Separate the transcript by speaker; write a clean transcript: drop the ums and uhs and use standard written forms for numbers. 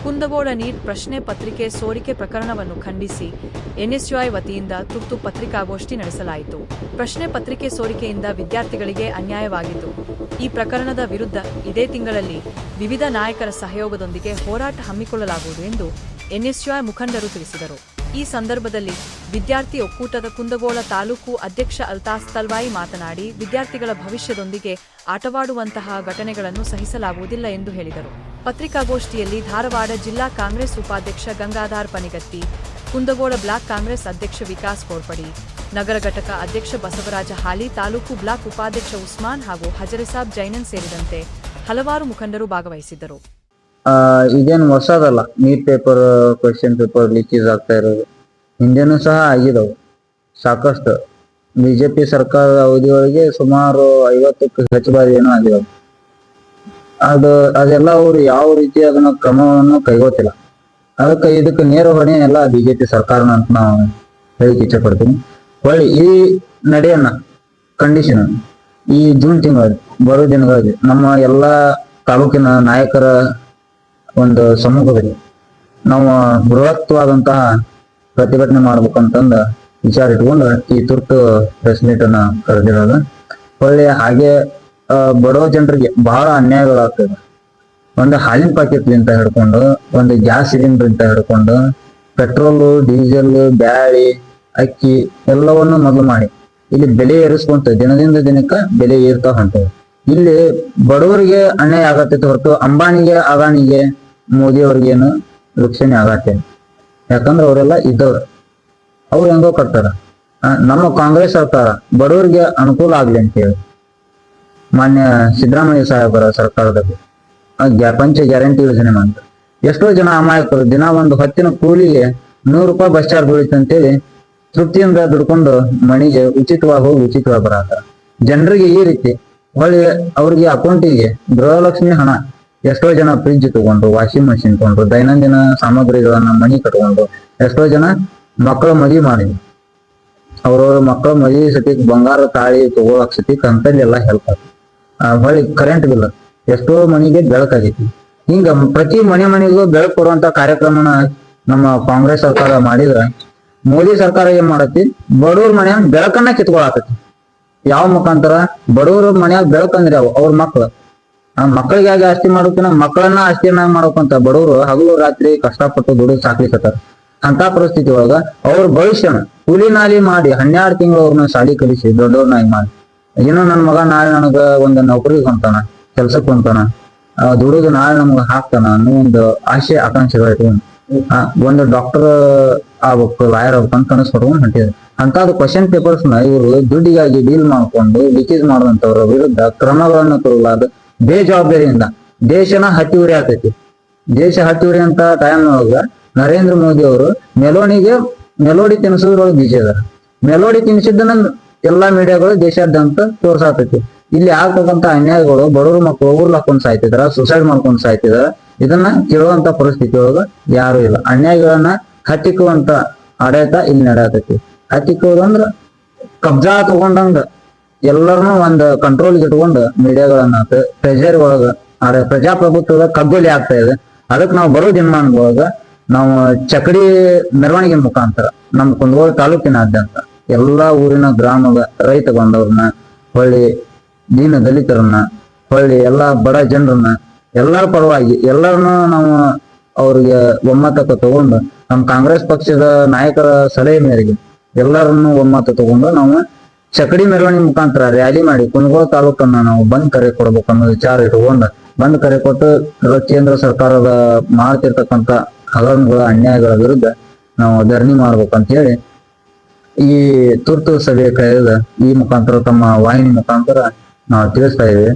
Speaker 1: Kundgol neat ಪ್ರಶ್ನೆ ಪತ್ರಿಕೆ ಸೋರಿಕೆ ಪ್ರಕರಣವನ್ನು ಖಂಡಿಸಿ ಎನ್ಎಸ್ಯುಐ ವತಿಯಿಂದ ತುರ್ತು ಪತ್ರಿಕಾಗೋಷ್ಠಿ ನಡೆಸಲಾಯಿತು. ಪ್ರಶ್ನೆ ಪತ್ರಿಕೆ ಸೋರಿಕೆಯಿಂದ ವಿದ್ಯಾರ್ಥಿಗಳಿಗೆ ಅನ್ಯಾಯವಾಗಿತ್ತು. ಈ ಪ್ರಕರಣದ ವಿರುದ್ಧ ಇದೇ ತಿಂಗಳಲ್ಲಿ ವಿವಿಧ ನಾಯಕರ ಸಹಯೋಗದೊಂದಿಗೆ ಹೋರಾಟ ಹಮ್ಮಿಕೊಳ್ಳಲಾಗುವುದು ಎಂದು ಎನ್ಎಸ್ಯುಐ ಮುಖಂಡರು ತಿಳಿಸಿದರು. ಈ ಸಂದರ್ಭದಲ್ಲಿ ವಿದ್ಯಾರ್ಥಿ ಒಕ್ಕೂಟದ ಕುಂದಗೋಳ ತಾಲೂಕು ಅಧ್ಯಕ್ಷ ಅಲ್ತಾಫ್ ತಲ್ವಾಯಿ ಮಾತನಾಡಿ, ವಿದ್ಯಾರ್ಥಿಗಳ ಭವಿಷ್ಯದೊಂದಿಗೆ ಆಟವಾಡುವಂತಹ ಘಟನೆಗಳನ್ನು ಸಹಿಸಲಾಗುವುದಿಲ್ಲ ಎಂದು ಹೇಳಿದರು. ಪತ್ರಿಕಾಗೋಷ್ಠಿಯಲ್ಲಿ ಧಾರವಾಡ ಜಿಲ್ಲಾ ಕಾಂಗ್ರೆಸ್ ಉಪಾಧ್ಯಕ್ಷ ಗಂಗಾಧರ್ ಪನಿಗತ್ತಿ, ಕುಂದಗೋಳ ಬ್ಲಾಕ್ ಕಾಂಗ್ರೆಸ್ ಅಧ್ಯಕ್ಷ ವಿಕಾಸ್ ಕೋರ್ಪಡಿ, ನಗರ ಘಟಕ ಅಧ್ಯಕ್ಷ ಬಸವರಾಜ ಹಾಲಿ, ತಾಲೂಕು ಬ್ಲಾಕ್ ಉಪಾಧ್ಯಕ್ಷ ಉಸ್ಮಾನ್ ಹಾಗೂ ಹಜರೆಸಾಬ್ ಜೈನನ್ ಸೇರಿದಂತೆ ಹಲವಾರು ಮುಖಂಡರು ಭಾಗವಹಿಸಿದ್ದರು.
Speaker 2: ಇದೇನು ಹೊಸದಲ್ಲ, NEET paper question paper leakage ಆಗ್ತಾ ಇರೋದು ಹಿಂದೆನೂ ಸಹ ಆಗಿದವು ಸಾಕಷ್ಟು. ಬಿಜೆಪಿ ಸರ್ಕಾರದ ಅವಧಿಯೊಳಗೆ ಸುಮಾರು 50ಕ್ಕೂ ಹೆಚ್ಚು ಬಾರಿ ಏನೋ ಆಗಿದವು. ಅದೆಲ್ಲ ಅವರು ಯಾವ ರೀತಿ ಅದನ್ನ ಕ್ರಮವನ್ನು ಕೈಗೊಳ್ತಿಲ್ಲ. ಅದಕ್ಕೆ ಇದಕ್ಕೆ ನೇರ ಹೊಣೆ ಎಲ್ಲ ಬಿಜೆಪಿ ಸರ್ಕಾರನ ಅಂತ ನಾವು ಹೇಳಿಕೆ ಇಚ್ಛೆ ಪಡ್ತೀನಿ. ಒಳ್ಳೆ ಈ ನಡೆಯನ್ನ ಕಂಡೀಷನ್ ಈ ಜೂನ್ ತಿಂಗಳಲ್ಲಿ ಬರೋ ದಿನಗಳಲ್ಲಿ ನಮ್ಮ ಎಲ್ಲಾ ತಾಲೂಕಿನ ನಾಯಕರ ಒಂದು ಸಮ್ಮುಖದಲ್ಲಿ ನಾವು ಬೃಹತ್ವಾದಂತಹ ಪ್ರತಿಭಟನೆ ಮಾಡ್ಬೇಕಂತಂದ ವಿಚಾರ ಇಟ್ಕೊಂಡು ಈ ತುರ್ತು ಪ್ರೆಸ್ ಮೀಟ್ ಅನ್ನ ಕರೆದಿರೋದು. ಒಳ್ಳೆ ಹಾಗೆ ಬಡವ ಜನರಿಗೆ ಬಹಳ ಅನ್ಯಾಯಗಳಾಗ್ತದೆ. ಒಂದು ಹಾಲಿನ ಪ್ಯಾಕೆಟ್ ಅಂತ ಹಿಡ್ಕೊಂಡು, ಒಂದು ಗ್ಯಾಸ್ ಸಿಲಿಂಡರ್ ಅಂತ ಹಿಡ್ಕೊಂಡು, ಪೆಟ್ರೋಲು, ಡೀಸೆಲ್, ಬ್ಯಾಳಿ, ಅಕ್ಕಿ ಎಲ್ಲವನ್ನು ಮೊದಲು ಮಾಡಿ ಇಲ್ಲಿ ಬೆಲೆ ಏರಿಸ್ಕೊಂತ ದಿನದಿಂದ ದಿನಕ್ಕ ಬೆಲೆ ಏರ್ತಾ ಹೊಂಟವೆ. ಇಲ್ಲಿ ಬಡವರಿಗೆ ಅನ್ಯಾಯ ಆಗತ್ತೈತೆ ಹೊರತು ಅಂಬಾನಿಗೆ, ಅದಾನಿಗೆ, ಮೋದಿ ಅವ್ರಿಗೇನು ರಕ್ಷಣೆ ಆಗತ್ತೆ. ಯಾಕಂದ್ರೆ ಅವರೆಲ್ಲ ಇದ್ದವ್ರು, ಅವ್ರು ಹೆಂಗೋ ಕಟ್ತಾರ. ನಮ್ಮ ಕಾಂಗ್ರೆಸ್ ಸರ್ಕಾರ ಬಡವರಿಗೆ ಅನುಕೂಲ ಆಗ್ಲಿ ಅಂತ ಹೇಳಿ ಮಾನ್ಯ ಸಿದ್ದರಾಮಯ್ಯ ಸಾಹೇಬರ ಸರ್ಕಾರದಲ್ಲಿ ಪಂಚ ಗ್ಯಾರಂಟಿ ಯೋಜನೆ ಅಂತ ಎಷ್ಟೋ ಜನ ಅಮಾಯಕರು ದಿನ ಒಂದು ಹೊತ್ತಿನ ಕೂಲಿಗೆ 100 ರೂಪಾಯಿ ಬಸ್ ಚಾರ್ಜ್ ಬೀಳುತ್ತೆ ಅಂತೇಳಿ ತೃಪ್ತಿಯಿಂದ ದುಡ್ಕೊಂಡು ಮನೆಗೆ ಉಚಿತವಾಗಿ ಹೋಗಿ ಉಚಿತವಾಗಿ ಬರತ್ತಾರ. ಜನರಿಗೆ ಈ ರೀತಿ ಹೊಳ್ಳಿ ಅವ್ರಿಗೆ ಅಕೌಂಟಿಗೆ ಗೃಹಲಕ್ಷ್ಮಿ ಹಣ, ಎಷ್ಟೋ ಜನ ಫ್ರಿಡ್ಜ್ ತಗೊಂಡು, ವಾಷಿಂಗ್ ಮಷಿನ್ ತಗೊಂಡು, ದೈನಂದಿನ ಸಾಮಗ್ರಿಗಳನ್ನ ಮನಿ ಕಟ್ಕೊಂಡು, ಎಷ್ಟೋ ಜನ ಮಕ್ಕಳ ಮದುವೆ ಮಾಡಿದ್ರು. ಅವ್ರವ್ರ ಮಕ್ಕಳ ಮದುವೆ ಸತಿಕ್ ಬಂಗಾರ ತಾಳಿ ತಗೊಳಕ್ ಸತಿಕ್ ಅಂತಲ್ಲಿ ಎಲ್ಲ ಹೆಲ್ಪ್ ಆಗುತ್ತೆ. ಹೊಳ್ಳಿ ಕರೆಂಟ್ ಬಿಲ್ ಎಷ್ಟೋ ಮನೆಗೆ ಬೆಳಕಾಗೈತಿ. ಹಿಂಗ ಪ್ರತಿ ಮನೆಗೂ ಬೆಳಕು ಕೊಡುವಂತ ಕಾರ್ಯಕ್ರಮನ ನಮ್ಮ ಕಾಂಗ್ರೆಸ್ ಸರ್ಕಾರ ಮಾಡಿದ್ರೆ, ಮೋದಿ ಸರ್ಕಾರ ಏನ್ ಮಾಡತ್ತಿ, ಬಡವ್ರ ಮನ್ಯಾಗ ಬೆಳಕನ್ನ ಕಿತ್ಕೊಳಕತಿ. ಯಾವ ಮುಖಾಂತರ? ಬಡವ್ರ ಮನ್ಯಾಗ ಬೆಳಕಂದ್ರೆ ಅವ್ರ ಮಕ್ಳು, ಆ ಮಕ್ಕಳಿಗಾಗಿ ಆಸ್ತಿ ಮಾಡೋಕಿನ ಮಕ್ಕಳನ್ನ ಆಸ್ತಿಯನ್ನ ಮಾಡ್ಬೇಕಂತ ಬಡವರು ಹಗಲು ರಾತ್ರಿ ಕಷ್ಟಪಟ್ಟು ದುಡಿದು ಸಾಕ್ಲಿಕತ್ತಾರ. ಅಂತ ಪರಿಸ್ಥಿತಿ ಒಳಗ ಅವ್ರ ಭವಿಷ್ಯನ ಕೂಲಿ ನಾಲಿ ಮಾಡಿ 12 ತಿಂಗಳು ಅವ್ರನ್ನ ಶಾಲಿ ಕಲಿಸಿ ದೊಡ್ಡವ್ರನ್ನಾಗಿ ಮಾಡಿ, ಏನೋ ನನ್ನ ಮಗ ನಾಳೆ ನನಗ ಒಂದು ನೌಕರಿಗೆ ಹೊಂತಾನ, ಕೆಲ್ಸಕ್ಕೆ ಹೊಂತಾನ, ದುಡಿದು ನಾಳೆ ನಮ್ಗೆ ಹಾಕ್ತಾನ ಅನ್ನೋ ಒಂದು ಆಶೆ ಆಕಾಂಕ್ಷೆಗಳು ಒಂದು ಡಾಕ್ಟರ್ ಆಗ್ಬೇಕು, ಲಾಯರ್ ಆಗ್ಬೇಕು ಅಂತ ಕನಸ್ಪಟ್ಕೊಂಡು ಹೊಂಟಿದ್ರು. ಅಂತದ್ದು ಕ್ವಶನ್ ಪೇಪರ್ಸ್ ನ ಇವರು ದುಡ್ಡಿಗಾಗಿ ಡೀಲ್ ಮಾಡ್ಕೊಂಡು ಲೀಕೇಜ್ ಮಾಡುವಂತವ್ರ ವಿರುದ್ಧ ಕ್ರಮಗಳನ್ನು ತಗೊಳ್ಳಾದ ಬೇಜವಾಬ್ದಾರಿಯಿಂದ ದೇಶನ ಹತ್ತಿವರಿ ಆಗ್ತೈತಿ. ದೇಶ ಹತ್ತಿವರಿ ಅಂತ ಟೈಮ್ ಒಳಗ ನರೇಂದ್ರ ಮೋದಿ ಅವರು ಮೆಲೋಡಿ ತಿನ್ಸೋದ್ರೊಳಗೆ ಬಿಜಿ ಅದಾರ. ಮೆಲೋಡಿ ತಿನ್ಸಿದ್ದನ್ನ ಎಲ್ಲಾ ಮೀಡಿಯಾಗಳು ದೇಶಾದ್ಯಂತ ತೋರ್ಸಾತೈತಿ. ಇಲ್ಲಿ ಆಗ್ತಕ್ಕಂತ ಅನ್ಯಾಯಗಳು, ಬಡವರು ಮಕ್ಕಳು ಊರ್ಲ್ ಹಾಕೊಂಡ್ ಸಾಯ್ತಿದಾರ, ಸುಸೈಡ್ ಮಾಡ್ಕೊಂಡ್ ಸಾಯ್ತಿದಾರ. ಇದನ್ನ ಕೇಳುವಂತ ಪರಿಸ್ಥಿತಿ ಒಳಗ ಯಾರು ಇಲ್ಲ. ಅನ್ಯಾಯಗಳನ್ನ ಹತ್ತಿಕ್ಕುವಂತ ಆಡಳಿತ ಇಲ್ಲಿ ನಡೆಯತೈತಿ. ಹತ್ತಿಕ್ಕುವುದಂದ್ರ ಕಬ್ಜಾ ತಗೊಂಡಂಗ ಎಲ್ಲರನ್ನೂ ಒಂದು ಕಂಟ್ರೋಲ್ಗೆ ಇಟ್ಕೊಂಡು ಮೀಡಿಯಾಗಳನ್ನ ಪ್ರೆಷರ್ ಒಳಗ ಪ್ರಜಾಪ್ರಭುತ್ವದ ಕಗ್ಗೊಲೆ ಆಗ್ತಾ ಇದೆ. ಅದಕ್ಕೆ ನಾವು ಬರೋ ದಿನಮಾನದೊಳಗ ನಾವು ಚಕಡಿ ಮೆರವಣಿಗೆ ಮುಖಾಂತರ ನಮ್ಮ ಕುಂದಗೋಳ ತಾಲೂಕಿನಾದ್ಯಂತ ಎಲ್ಲಾ ಊರಿನ ಗ್ರಾಮದ ರೈತ ಬಂದವ್ರನ್ನ, ಹೊಳ್ಳಿ ದೀನ ದಲಿತರನ್ನ, ಹೊಳ್ಳಿ ಎಲ್ಲಾ ಬಡ ಜನರನ್ನ, ಎಲ್ಲರ ಪರವಾಗಿ ಎಲ್ಲರನ್ನೂ ನಾವು ಅವ್ರಿಗೆ ಒಮ್ಮತಕ್ಕೆ ತಗೊಂಡು ನಮ್ಮ ಕಾಂಗ್ರೆಸ್ ಪಕ್ಷದ ನಾಯಕರ ಸಲಹೆ ಮೇರೆಗೆ ಎಲ್ಲರನ್ನೂ ಒಮ್ಮತ ತಗೊಂಡು ನಾವು ಚಕಡಿ ಮೆರವಣಿಗೆ ಮುಖಾಂತರ ರ್ಯಾಲಿ ಮಾಡಿ ಕುಂದಗೋಳ ತಾಲೂಕನ್ನ ನಾವು ಬಂದ್ ಕರೆ ಕೊಡ್ಬೇಕು ಅನ್ನೋ ವಿಚಾರ ಇಟ್ಕೊಂಡು ಬಂದ್ ಕರೆ ಕೊಟ್ಟು ಕೇಂದ್ರ ಸರ್ಕಾರದ ಮಾಡ್ತಿರ್ತಕ್ಕಂಥ ಹಗರಣಗಳ ಅನ್ಯಾಯಗಳ ವಿರುದ್ಧ ನಾವು ಧರಣಿ ಮಾಡ್ಬೇಕಂತ ಹೇಳಿ ಈ ತುರ್ತು ಸಭೆ ಕರೆದ ಈ ಮುಖಾಂತರ ತಮ್ಮ ವಾಹಿನಿ ಮುಖಾಂತರ ನಾವು ತಿಳಿಸ್ತಾ ಇದ್ದೇವೆ.